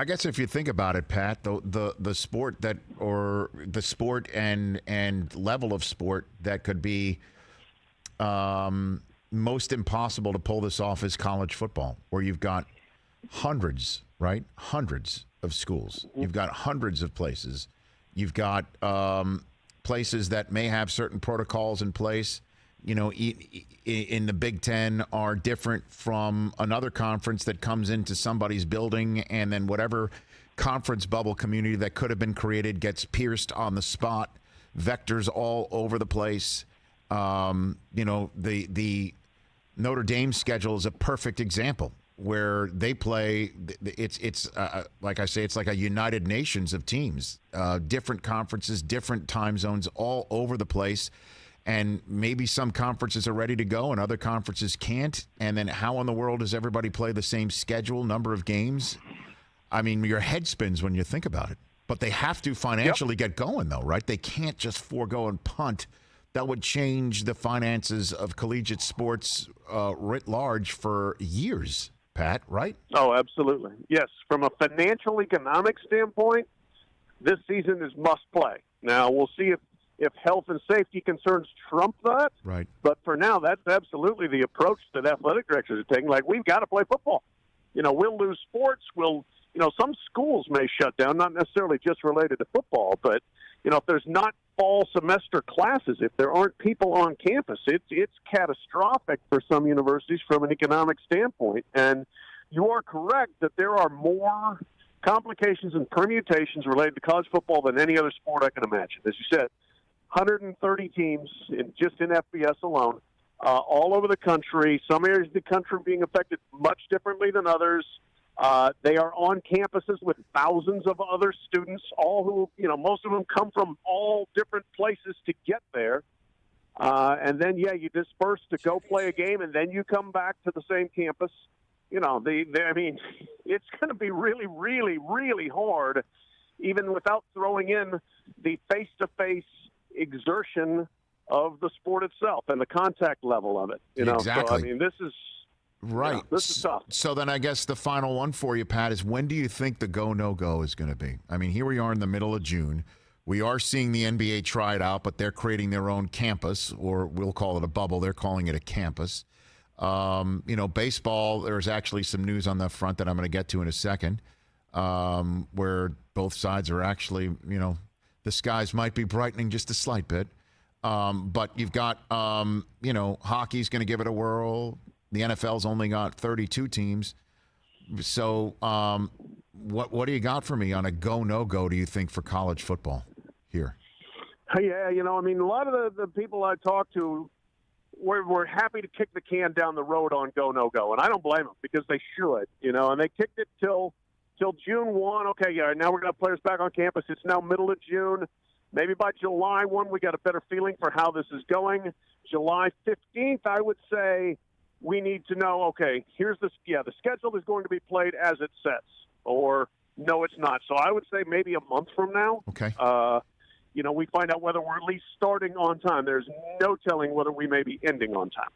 I guess if you think about it, Pat, the sport that, or the sport and level of sport that could be most impossible to pull this off is college football, where you've got hundreds, right? Hundreds of schools. You've got hundreds of places. You've got places that may have certain protocols in place. You know, in the Big Ten are different from another conference that comes into somebody's building, and then whatever conference bubble community that could have been created gets pierced on the spot. Vectors all over the place. You know, the Notre Dame schedule is a perfect example where they play. It's like I say, it's like a United Nations of teams, different conferences, different time zones, all over the place. And maybe some conferences are ready to go and other conferences can't. And then how in the world does everybody play the same schedule, number of games? I mean, your head spins when you think about it. But they have to financially get going, though, right? They can't just forego and punt. That would change the finances of collegiate sports writ large for years, Pat, right? Oh, absolutely. Yes. From a financial economic standpoint, this season is must play. Now, we'll see if health and safety concerns trump that. Right. But for now, that's absolutely the approach that athletic directors are taking. Like, we've got to play football. You know, we'll lose sports. Some schools may shut down, not necessarily just related to football, but, you know, if there's not fall semester classes, if there aren't people on campus, it's catastrophic for some universities from an economic standpoint. And you are correct that there are more complications and permutations related to college football than any other sport I can imagine. As you said, 130 teams just in FBS alone, all over the country. Some areas of the country being affected much differently than others. They are on campuses with thousands of other students, all who, you know, most of them come from all different places to get there. And then, you disperse to go play a game, and then you come back to the same campus. You know, I mean, it's going to be really, really, really hard, even without throwing in the face-to-face exertion of the sport itself and the contact level of it. You know, exactly. So, I mean, this is right. Yeah, this is tough. So then I guess the final one for you, Pat, is when do you think the go, no go is going to be? I mean, here we are in the middle of June. We are seeing the NBA try it out, but they're creating their own campus, or we'll call it a bubble. They're calling it a campus. You know, baseball, there's actually some news on that front that I'm going to get to in a second, where both sides are actually, you know, the skies might be brightening just a slight bit. But you've got, you know, hockey's going to give it a whirl. The NFL's only got 32 teams. So what do you got for me on a go, no go, do you think, for college football here? Yeah, you know, I mean, a lot of the people I talk to were happy to kick the can down the road on go, no go. And I don't blame them, because they should, you know, and they kicked it till June 1. Okay, yeah, now we're going to have players back on campus. It's now middle of June. Maybe by July 1, we got a better feeling for how this is going. July 15th, I would say we need to know, okay, here's the schedule is going to be played as it says, or no, it's not. So I would say maybe a month from now. Okay. You know, we find out whether we're at least starting on time. There's no telling whether we may be ending on time.